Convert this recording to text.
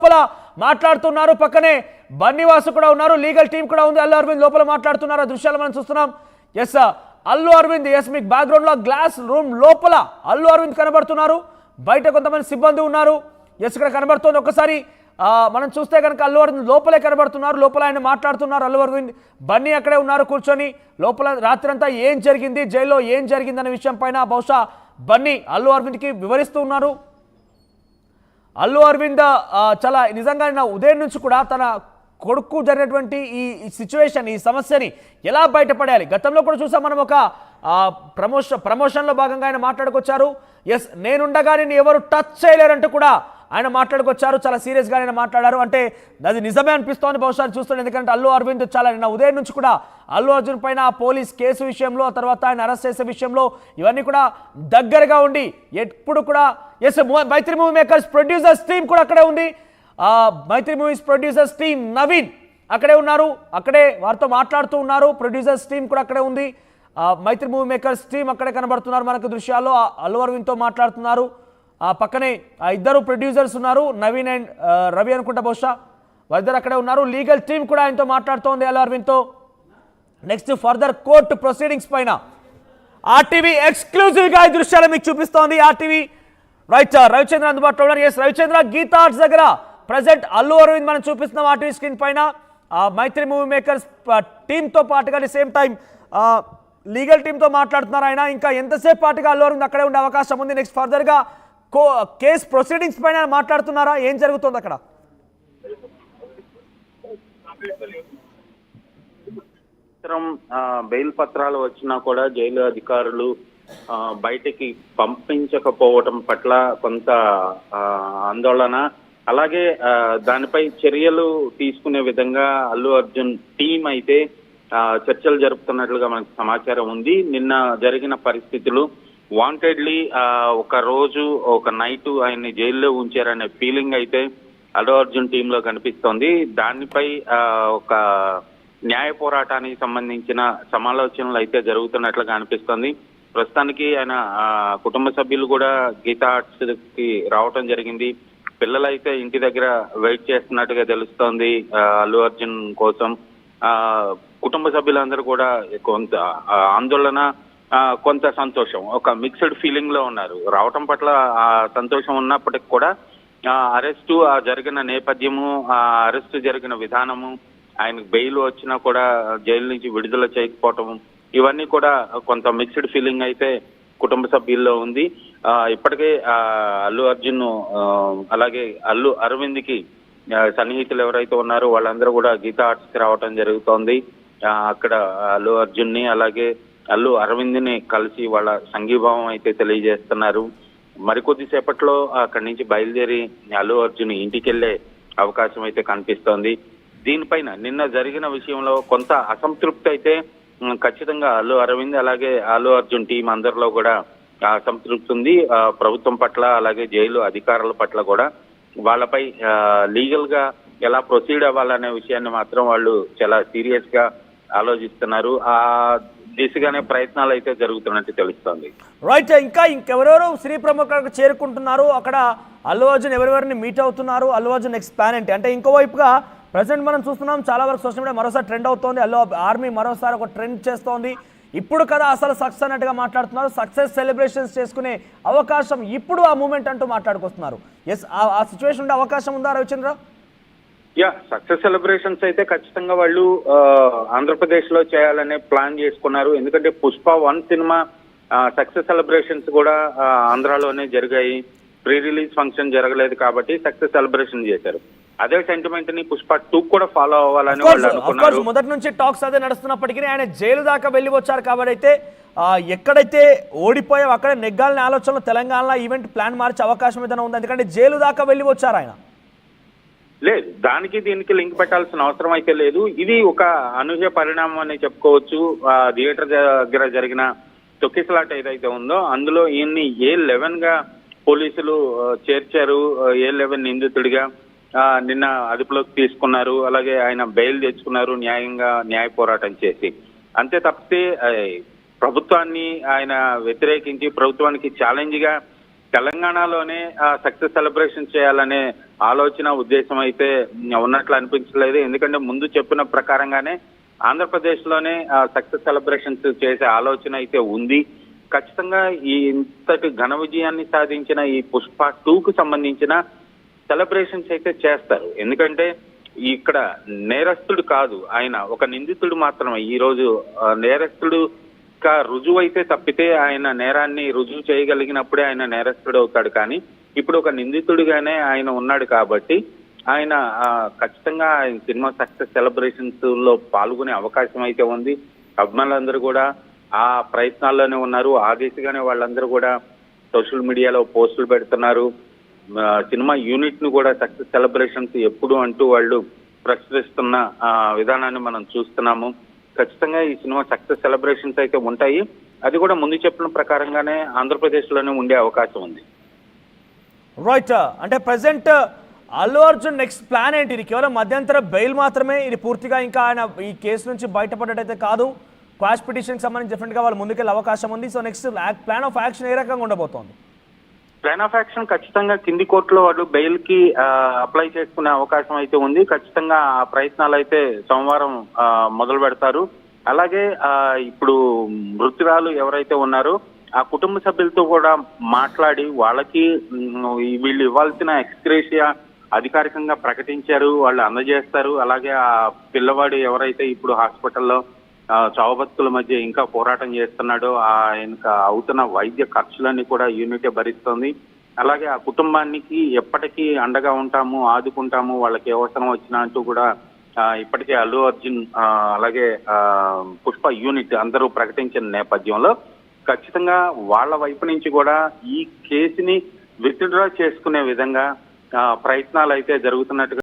లోపల మాట్లాడుతున్నారు. పక్కనే బన్నీవాసు కూడా ఉన్నారు, లీగల్ టీం కూడా ఉంది. అల్లు అరవింద్ లోపల మాట్లాడుతున్నారు. ఆ దృశ్యాలు మనం చూస్తున్నాం. ఎస్ అల్లు అరవింద్, ఎస్ మీకు బ్యాక్గ్రౌండ్ లో గ్లాస్ రూమ్ లోపల అల్లు అరవింద్ కనబడుతున్నారు. బయట కొంతమంది సిబ్బంది ఉన్నారు. ఎస్ ఇక్కడ కనబడుతోంది. ఒకసారి మనం చూస్తే కనుక అల్లు అరవింద్ లోపలే కనబడుతున్నారు. లోపల ఆయన మాట్లాడుతున్నారు. అల్లు అరవింద్, బన్నీ అక్కడే ఉన్నారు కూర్చొని. లోపల రాత్రంతా ఏం జరిగింది, జైల్లో ఏం జరిగింది అనే విషయం పైన బహుశా బన్నీ అల్లు అరవింద్కి వివరిస్తూ ఉన్నారు. అల్లు అరవింద్ చాలా నిజంగా నిన్న ఉదయం నుంచి కూడా తన కొడుకు జరిగినటువంటి ఈ సిచ్యువేషన్, ఈ సమస్యని ఎలా బయటపడేయాలి, గతంలో కూడా చూసాం మనం. ఒక ప్రమోషన్లో భాగంగా ఆయన మాట్లాడుకొచ్చారు. ఎస్ నేనుండగా నేను ఎవరు టచ్ చేయలేరంటూ కూడా ఆయన మాట్లాడుకొచ్చారు. చాలా సీరియస్గా ఆయన మాట్లాడారు. అంటే అది నిజమే అనిపిస్తోంది బహుశా చూస్తున్నాను. ఎందుకంటే అల్లు అరవింద్ చాలా నిన్న ఉదయం నుంచి కూడా అల్లు అర్జున్ పైన పోలీస్ కేసు విషయంలో, తర్వాత ఆయన అరెస్ట్ చేసే విషయంలో ఇవన్నీ కూడా దగ్గరగా ఉండి ఎప్పుడు కూడా ఎస్ మైత్రి మూవీ మేకర్స్ ప్రొడ్యూసర్స్ టీం కూడా అక్కడే ఉంది. మైత్రి మూవీస్ ప్రొడ్యూసర్స్ టీం నవీన్ అక్కడే ఉన్నారు. అక్కడే వారితో మాట్లాడుతూ ఉన్నారు. ప్రొడ్యూసర్స్ టీం కూడా అక్కడే ఉంది. మైత్రి మూవీ మేకర్స్ టీం అక్కడే కనబడుతున్నారు మనకు దృశ్యాల్లో. అల్లు అరవింద్తో మాట్లాడుతున్నారు. పక్కనే ఇద్దరు ప్రొడ్యూసర్స్ ఉన్నారు, నవీన్ అండ్ రవి అనుకుంటా బహుశా. వారిద్దరు అక్కడే ఉన్నారు. లీగల్ టీం కూడా ఆయనతో మాట్లాడుతోంది అల్లు అరవింద్తో. నెక్స్ట్ ఫర్దర్ కోర్టు ప్రొసీడింగ్స్ పైన ఆర్టీవీ ఎక్స్క్లూజివ్గా ఈ దృశ్యాలు మీకు చూపిస్తోంది. ఆర్టీవీ రైట్ రవిచంద్ర అందుబాటులో ఉన్నారు. ఎస్ రవిచంద్ర, గీతా ఆర్ట్స్ దగ్గర ప్రజెంట్ అల్లు అరవింద్ మనం చూపిస్తున్నాం ఆర్టీవీ స్క్రీన్ పైన. మైత్రి మూవీ మేకర్స్ టీంతో పాటుగా సేమ్ టైం లీగల్ టీంతో మాట్లాడుతున్నారు ఆయన. ఇంకా ఎంతసేపు పాటుగా అల్లు అరవింద్ అక్కడే ఉండే అవకాశం ఉంది? నెక్స్ట్ ఫర్దర్గా కేస్ ప్రొసీడింగ్స్ పైన మాట్లాడుతున్నారా? ఏం జరుగుతుంది అక్కడ? బెయిల్ పత్రాలు వచ్చినా కూడా జైలు అధికారులు బయటికి పంపించకపోవటం పట్ల కొంత ఆందోళన, అలాగే దానిపై చర్యలు తీసుకునే విధంగా అల్లు అర్జున్ టీం అయితే చర్చలు జరుపుతున్నట్లుగా మనకు సమాచారం ఉంది. నిన్న జరిగిన పరిస్థితులు వాంటెడ్లీ ఒక రోజు ఒక నైట్ ఆయన్ని జైల్లో ఉంచారనే ఫీలింగ్ అయితే అల్లు అర్జున్ టీంలో కనిపిస్తోంది. దానిపై ఒక న్యాయ పోరాటానికి సంబంధించిన సమాలోచనలు అయితే జరుగుతున్నట్లుగా అనిపిస్తోంది. ప్రస్తుతానికి ఆయన కుటుంబ సభ్యులు కూడా గీతా ఆర్ట్స్ కి రావటం జరిగింది. పిల్లలైతే ఇంటి దగ్గర వెయిట్ చేస్తున్నట్టుగా తెలుస్తోంది అల్లు అర్జున్ కోసం. కుటుంబ సభ్యులందరూ కూడా కొంత ఆందోళన, కొంత సంతోషం, ఒక మిక్స్డ్ ఫీలింగ్ లో ఉన్నారు. రావటం పట్ల సంతోషం ఉన్నప్పటికి కూడా అరెస్టు జరిగిన నేపథ్యము, అరెస్టు జరిగిన విధానము, ఆయనకు బెయిల్ వచ్చినా కూడా జైలు నుంచి విడుదల చేయకపోవటం, ఇవన్నీ కూడా కొంత మిక్స్డ్ ఫీలింగ్ అయితే కుటుంబ సభ్యుల్లో ఉంది. ఇప్పటికే అల్లు అర్జున్ అలాగే అల్లు అరవింద్ కి సన్నిహితులు ఎవరైతే ఉన్నారో వాళ్ళందరూ కూడా గీతా ఆర్ట్స్ కి రావటం జరుగుతోంది. అక్కడ అల్లు అర్జున్ ని అలాగే అల్లు అరవింద్ ని కలిసి వాళ్ళ సంఘీభావం అయితే తెలియజేస్తున్నారు. మరికొద్ది సేపట్లో అక్కడి నుంచి బయలుదేరి అల్లు అర్జున్ ఇంటికి వెళ్లే అవకాశం అయితే కనిపిస్తోంది. దీనిపైన నిన్న జరిగిన విషయంలో కొంత అసంతృప్తి అయితే ఖచ్చితంగా అల్లు అరవింద్ అలాగే అల్లు అర్జున్ టీం అందరిలో కూడా అసంతృప్తి ఉంది. ప్రభుత్వం పట్ల అలాగే జైలు అధికారుల పట్ల కూడా వాళ్ళపై లీగల్ గా ఎలా ప్రొసీడ్ అవ్వాలనే విషయాన్ని మాత్రం వాళ్ళు చాలా సీరియస్ గా ఆలోచిస్తున్నారు. ఆ దిశగానే ప్రయత్నాలు అయితే జరుగుతున్నట్టు తెలుస్తోంది. రైట్, ఇంకెవరెవరు శ్రీ ప్రముఖులకు చేరుకుంటున్నారు? అక్కడ అల్లు అర్జున్ ఎవరెవరిని మీట్ అవుతున్నారు? అల్లు అర్జున్ నెక్స్ట్ ప్లాన్ ఏంటి? అంటే ఇంకోవైపుగా ప్రజెంట్ మనం చూస్తున్నాం చాలా వరకు సోషల్ మీడియా మరోసారి ట్రెండ్ అవుతోంది. అల్లు ఆర్మీ మరోసారి ఒక ట్రెండ్ చేస్తోంది. ఇప్పుడు కదా అసలు సక్సెస్ అన్నట్టుగా మాట్లాడుతున్నారు. సక్సెస్ సెలబ్రేషన్స్ చేసుకునే అవకాశం ఇప్పుడు ఆ మూమెంట్ అంటూ మాట్లాడుకొస్తున్నారు. ఎస్ ఆ సిచ్యువేషన్ ఉండే అవకాశం ఉందా రవిచంద్ర? సక్సెస్ సెలబ్రేషన్స్ అయితే ఖచ్చితంగా వాళ్ళు ఆంధ్రప్రదేశ్ లో చేయాలనే ప్లాన్ చేసుకున్నారు. ఎందుకంటే పుష్ప 1 సినిమా సక్సెస్ సెలబ్రేషన్స్ కూడా ఆంధ్రాలోనే జరిగాయి. ప్రీ రిలీజ్ ఫంక్షన్ జరగలేదు కాబట్టి సక్సెస్ సెలబ్రేషన్ చేశారు. అదే సెంటిమెంట్ ని పుష్ప 2 కూడా ఫాలో అవ్వాలని వాళ్ళు అనుకున్నారు. మొదటి నుంచి టాక్స్ అదే నడుస్తున్నప్పటికీ ఆయన జైలు దాకా వెళ్ళి వచ్చారు కాబట్టి అయితే ఎక్కడైతే ఓడిపోయావు అక్కడే నెగ్గాలనే ఆలోచనలో తెలంగాణలో ఈవెంట్ ప్లాన్ మార్చే అవకాశం ఏదైనా ఉంది. ఎందుకంటే జైలు దాకా వెళ్ళి వచ్చారు ఆయన. లేదు, దానికి దీనికి లింక్ పెట్టాల్సిన అవసరం అయితే లేదు. ఇది ఒక అనూహ్య పరిణామం అని చెప్పుకోవచ్చు. థియేటర్ దగ్గర జరిగిన తొక్కిసలాట ఏదైతే ఉందో అందులో ఈయన్ని A11 గా పోలీసులు చేర్చారు. A11 నిందితుడిగా నిన్న అదుపులోకి తీసుకున్నారు. అలాగే ఆయన బెయిల్ తెచ్చుకున్నారు న్యాయ పోరాటం చేసి. అంతే తప్పితే ప్రభుత్వాన్ని ఆయన వ్యతిరేకించి ప్రభుత్వానికి ఛాలెంజ్ గా తెలంగాణలోనే సక్సెస్ సెలబ్రేషన్ చేయాలనే ఆలోచన ఉద్దేశం అయితే ఉన్నట్లు అనిపించలేదు. ఎందుకంటే ముందు చెప్పిన ప్రకారంగానే ఆంధ్రప్రదేశ్లోనే సక్సెస్ సెలబ్రేషన్స్ చేసే ఆలోచన అయితే ఉంది. ఖచ్చితంగా ఈ ఇంతటి ఘన విజయాన్ని సాధించిన ఈ పుష్ప 2కు సంబంధించిన సెలబ్రేషన్స్ అయితే చేస్తారు. ఎందుకంటే ఇక్కడ నేరస్తుడు కాదు ఆయన, ఒక నిందితుడు మాత్రమే. ఈ రోజు నేరస్తుడుగా రుజువు అయితే తప్పితే ఆయన నేరాన్ని రుజువు చేయగలిగినప్పుడే ఆయన నేరస్తుడు అవుతాడు. కానీ ఇప్పుడు ఒక నిందితుడిగానే ఆయన ఉన్నాడు కాబట్టి ఆయన ఖచ్చితంగా ఆయన సినిమా సక్సెస్ సెలబ్రేషన్స్ లో పాల్గొనే అవకాశం అయితే ఉంది. అభిమానులందరూ కూడా ఆ ప్రయత్నాల్లోనే ఉన్నారు. ఆ దిశగానే వాళ్ళందరూ కూడా సోషల్ మీడియాలో పోస్టులు పెడుతున్నారు. సినిమా యూనిట్ ను కూడా సక్సెస్ సెలబ్రేషన్స్ ఎప్పుడు అంటూ వాళ్ళు ప్రశ్నిస్తున్న విధానాన్ని మనం చూస్తున్నాము. ఖచ్చితంగా ఈ సినిమా సక్సెస్ సెలబ్రేషన్స్ అయితే ఉంటాయి. అది కూడా ముందు చెప్పిన ప్రకారంగానే ఆంధ్రప్రదేశ్ లోనే ఉండే అవకాశం ఉంది. రైట్, అంటే present Allu Arjun next plan ఏంటి? ఇది కేవలం మధ్యంతర బెయిల్ మాత్రమే, ఇది పూర్తిగా ఇంకా ఆయన ఈ కేసు నుంచి బయటపడ్డట్టయితే కాదు. క్వాష్ పిటిషన్కి సంబంధించి డెఫినెట్గా వాళ్ళు ముందుకెళ్ళే అవకాశం ఉంది. So next plan of action ఏ రకంగా ఉండబోతోంది? ప్లాన్ ఆఫ్ యాక్షన్ ఖచ్చితంగా కింది కోర్టులో వాళ్ళు బెయిల్ కి అప్లై చేసుకునే అవకాశం అయితే ఉంది. ఖచ్చితంగా ఆ ప్రయత్నాలు అయితే సోమవారం మొదలు పెడతారు. అలాగే ఇప్పుడు మృతురాలు ఎవరైతే ఉన్నారో ఆ కుటుంబ సభ్యులతో కూడా మాట్లాడి వాళ్ళకి వీళ్ళు ఇవ్వాల్సిన ఎక్స్గ్రేషియా అధికారికంగా ప్రకటించారు, వాళ్ళు అందజేస్తారు. అలాగే ఆ పిల్లవాడు ఎవరైతే ఇప్పుడు హాస్పిటల్లో చావుబతుకుల మధ్య ఇంకా పోరాటం చేస్తున్నాడో ఆయనకు అవుతున్న వైద్య ఖర్చులన్నీ కూడా యూనిటే భరిస్తుంది. అలాగే ఆ కుటుంబానికి ఎప్పటికీ అండగా ఉంటాము, ఆదుకుంటాము, వాళ్ళకి ఏ అవసరం వచ్చినా అంటూ కూడా ఇప్పటికే అల్లు అర్జున్ అలాగే పుష్ప యూనిట్ అందరూ ప్రకటించిన నేపథ్యంలో ఖచ్చితంగా వాళ్ళ వైపు నుంచి కూడా ఈ కేసుని విత్డ్రా చేసుకునే విధంగా ప్రయత్నాలు అయితే జరుగుతున్నట్టుగా